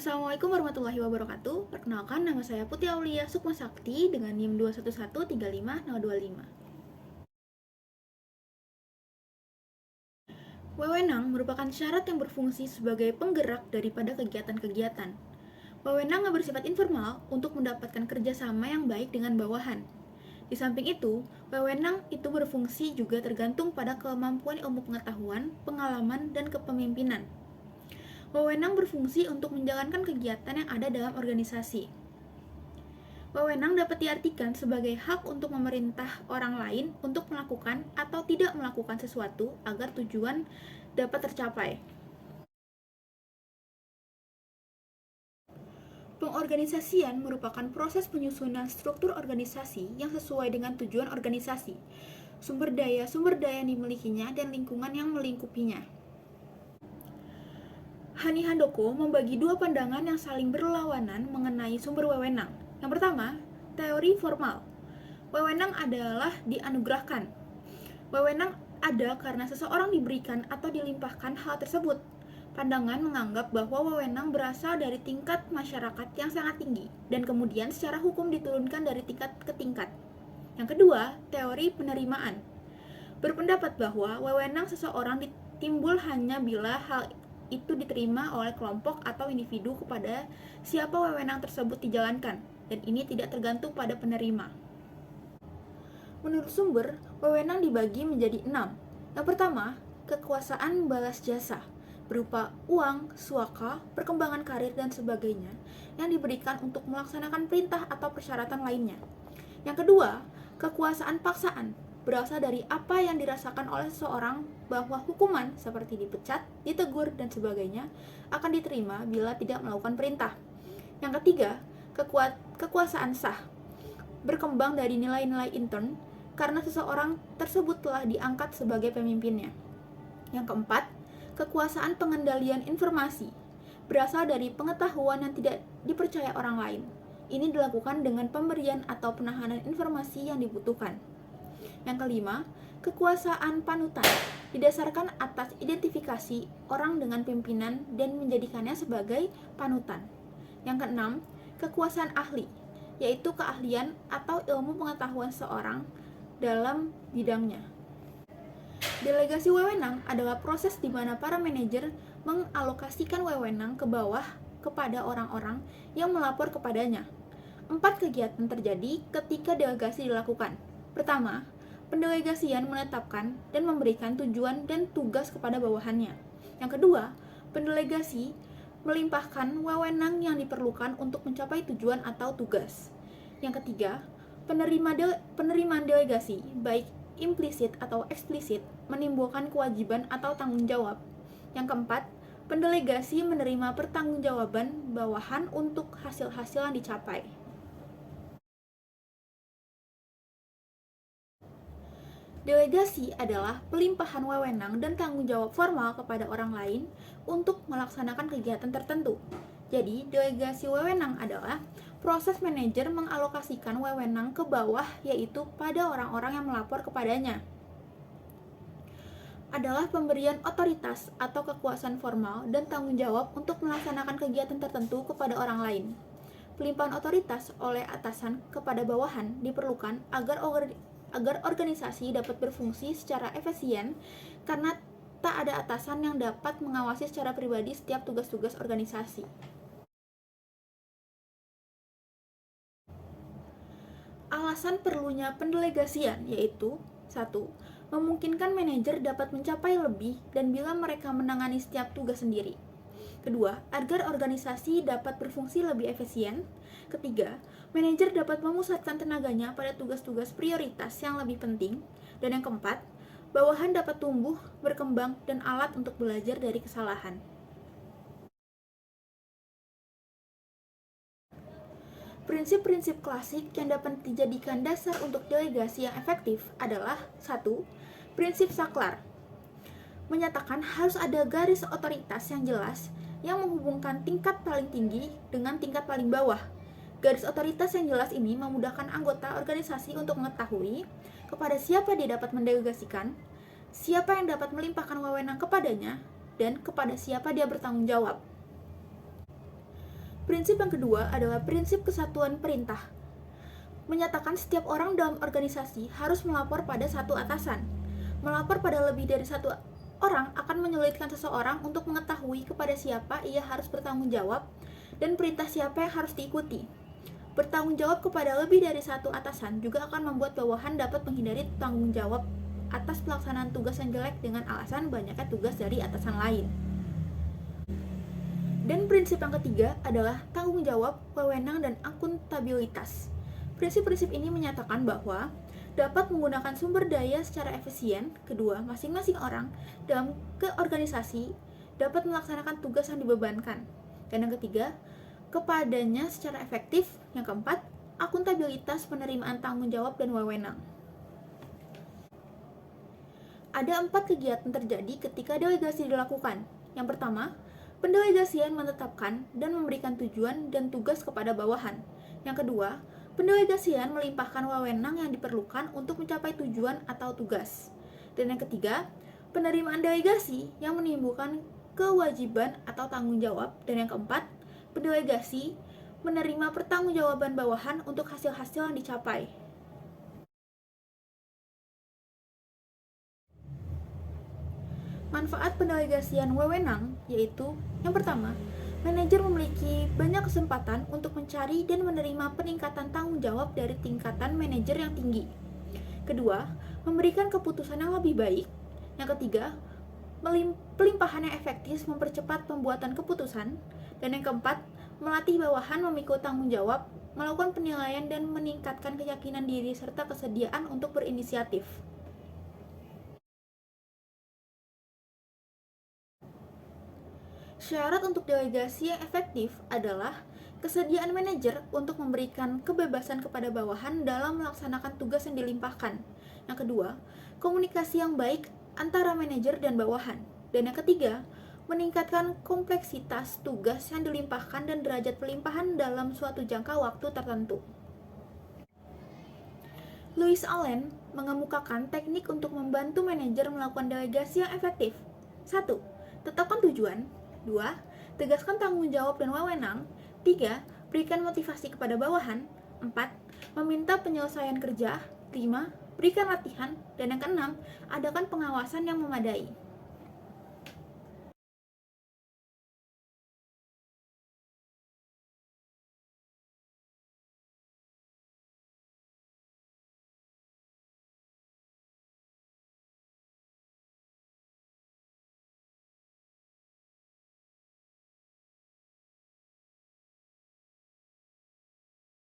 Assalamualaikum warahmatullahi wabarakatuh. Perkenalkan, nama saya Putri Aulia Sukma Sakti dengan NIM 211355025. Wewenang merupakan syarat yang berfungsi sebagai penggerak daripada kegiatan-kegiatan. Wewenang bersifat informal untuk mendapatkan kerjasama yang baik dengan bawahan. Di samping itu, wewenang itu berfungsi juga tergantung pada kemampuan ilmu pengetahuan, pengalaman, dan kepemimpinan. Wewenang berfungsi untuk menjalankan kegiatan yang ada dalam organisasi. Wewenang dapat diartikan sebagai hak untuk memerintah orang lain untuk melakukan atau tidak melakukan sesuatu agar tujuan dapat tercapai. Pengorganisasian merupakan proses penyusunan struktur organisasi yang sesuai dengan tujuan organisasi, sumber daya yang dimilikinya, dan lingkungan yang melingkupinya. Hani Handoko membagi dua pandangan yang saling berlawanan mengenai sumber wewenang. Yang pertama, teori formal. Wewenang adalah dianugerahkan. Wewenang ada karena seseorang diberikan atau dilimpahkan hal tersebut. Pandangan menganggap bahwa wewenang berasal dari tingkat masyarakat yang sangat tinggi dan kemudian secara hukum diturunkan dari tingkat ke tingkat. Yang kedua, teori penerimaan. Berpendapat bahwa wewenang seseorang timbul hanya bila hal itu diterima oleh kelompok atau individu kepada siapa wewenang tersebut dijalankan, dan ini tidak tergantung pada penerima. Menurut sumber, wewenang dibagi menjadi 6. Yang pertama, kekuasaan balas jasa, berupa uang, suaka, perkembangan karir, dan sebagainya, yang diberikan untuk melaksanakan perintah atau persyaratan lainnya. Yang kedua, kekuasaan paksaan, berasal dari apa yang dirasakan oleh seseorang bahwa hukuman seperti dipecat, ditegur, dan sebagainya akan diterima bila tidak melakukan perintah. Yang ketiga, kekuasaan sah, berkembang dari nilai-nilai intern karena seseorang tersebut telah diangkat sebagai pemimpinnya. Yang keempat, kekuasaan pengendalian informasi, berasal dari pengetahuan yang tidak dipercaya orang lain. Ini dilakukan dengan pemberian atau penahanan informasi yang dibutuhkan. Yang kelima, kekuasaan panutan, didasarkan atas identifikasi orang dengan pimpinan dan menjadikannya sebagai panutan. Yang keenam, kekuasaan ahli, yaitu keahlian atau ilmu pengetahuan seorang dalam bidangnya. Delegasi wewenang adalah proses di mana para manajer mengalokasikan wewenang ke bawah kepada orang-orang yang melapor kepadanya. 4 kegiatan terjadi ketika delegasi dilakukan. Pertama, pendelegasian menetapkan dan memberikan tujuan dan tugas kepada bawahannya. Yang kedua, pendelegasi melimpahkan wewenang yang diperlukan untuk mencapai tujuan atau tugas. Yang ketiga, penerimaan delegasi, baik implisit atau eksplisit, menimbulkan kewajiban atau tanggung jawab. Yang keempat, pendelegasi menerima pertanggungjawaban bawahan untuk hasil-hasil yang dicapai. Delegasi adalah pelimpahan wewenang dan tanggung jawab formal kepada orang lain untuk melaksanakan kegiatan tertentu. Jadi, delegasi wewenang adalah proses manajer mengalokasikan wewenang ke bawah, yaitu pada orang-orang yang melapor kepadanya. Adalah pemberian otoritas atau kekuasaan formal dan tanggung jawab untuk melaksanakan kegiatan tertentu kepada orang lain. Pelimpahan otoritas oleh atasan kepada bawahan diperlukan agar organisasi dapat berfungsi secara efisien karena tak ada atasan yang dapat mengawasi secara pribadi setiap tugas-tugas organisasi. Alasan perlunya pendelegasian yaitu 1. Memungkinkan manajer dapat mencapai lebih dan bila mereka menangani setiap tugas sendiri. Kedua, agar organisasi dapat berfungsi lebih efisien. Ketiga, manajer dapat memusatkan tenaganya pada tugas-tugas prioritas yang lebih penting. Dan yang keempat, bawahan dapat tumbuh, berkembang, dan alat untuk belajar dari kesalahan. Prinsip-prinsip klasik yang dapat dijadikan dasar untuk delegasi yang efektif adalah 1. Prinsip saklar, menyatakan harus ada garis otoritas yang jelas yang menghubungkan tingkat paling tinggi dengan tingkat paling bawah. Garis otoritas yang jelas ini memudahkan anggota organisasi untuk mengetahui kepada siapa dia dapat mendelegasikan, siapa yang dapat melimpahkan wewenang kepadanya, dan kepada siapa dia bertanggung jawab. Prinsip yang kedua adalah prinsip kesatuan perintah. Menyatakan setiap orang dalam organisasi harus melapor pada satu atasan. Melapor pada lebih dari satu orang akan menyulitkan seseorang untuk mengetahui kepada siapa ia harus bertanggung jawab dan perintah siapa yang harus diikuti. Bertanggung jawab kepada lebih dari satu atasan juga akan membuat bawahan dapat menghindari tanggung jawab atas pelaksanaan tugas yang jelek dengan alasan banyaknya tugas dari atasan lain. Dan prinsip yang ketiga adalah tanggung jawab, wewenang, dan akuntabilitas. Prinsip-prinsip ini menyatakan bahwa dapat menggunakan sumber daya secara efisien. Kedua, masing-masing orang dalam keorganisasi dapat melaksanakan tugas yang dibebankan. Dan yang ketiga, kepadanya secara efektif. Yang keempat, akuntabilitas penerimaan tanggung jawab dan wewenang. Ada 4 kegiatan terjadi ketika delegasi dilakukan. Yang pertama, pendelegasian menetapkan dan memberikan tujuan dan tugas kepada bawahan. Yang kedua, pendelegasian melimpahkan wewenang yang diperlukan untuk mencapai tujuan atau tugas. Dan yang ketiga, penerimaan delegasi yang menimbulkan kewajiban atau tanggung jawab. Dan yang keempat, pendelegasi menerima pertanggungjawaban bawahan untuk hasil-hasil yang dicapai. Manfaat pendelegasian wewenang yaitu yang pertama, manajer memiliki banyak kesempatan untuk mencari dan menerima peningkatan tanggung jawab dari tingkatan manajer yang tinggi. Kedua, memberikan keputusan yang lebih baik. Yang ketiga, pelimpahan yang efektif mempercepat pembuatan keputusan. Dan yang keempat, melatih bawahan memikul tanggung jawab, melakukan penilaian dan meningkatkan keyakinan diri serta kesediaan untuk berinisiatif. Syarat untuk delegasi yang efektif adalah kesediaan manajer untuk memberikan kebebasan kepada bawahan dalam melaksanakan tugas yang dilimpahkan. Yang kedua, komunikasi yang baik antara manajer dan bawahan. Dan yang ketiga, meningkatkan kompleksitas tugas yang dilimpahkan dan derajat pelimpahan dalam suatu jangka waktu tertentu. Louis Allen mengemukakan teknik untuk membantu manajer melakukan delegasi yang efektif. 1. Tetapkan tujuan. 2. Tegaskan tanggung jawab dan wewenang. 3. Berikan motivasi kepada bawahan. 4. Meminta penyelesaian kerja. 5. Berikan latihan. Dan yang keenam, adakan pengawasan yang memadai.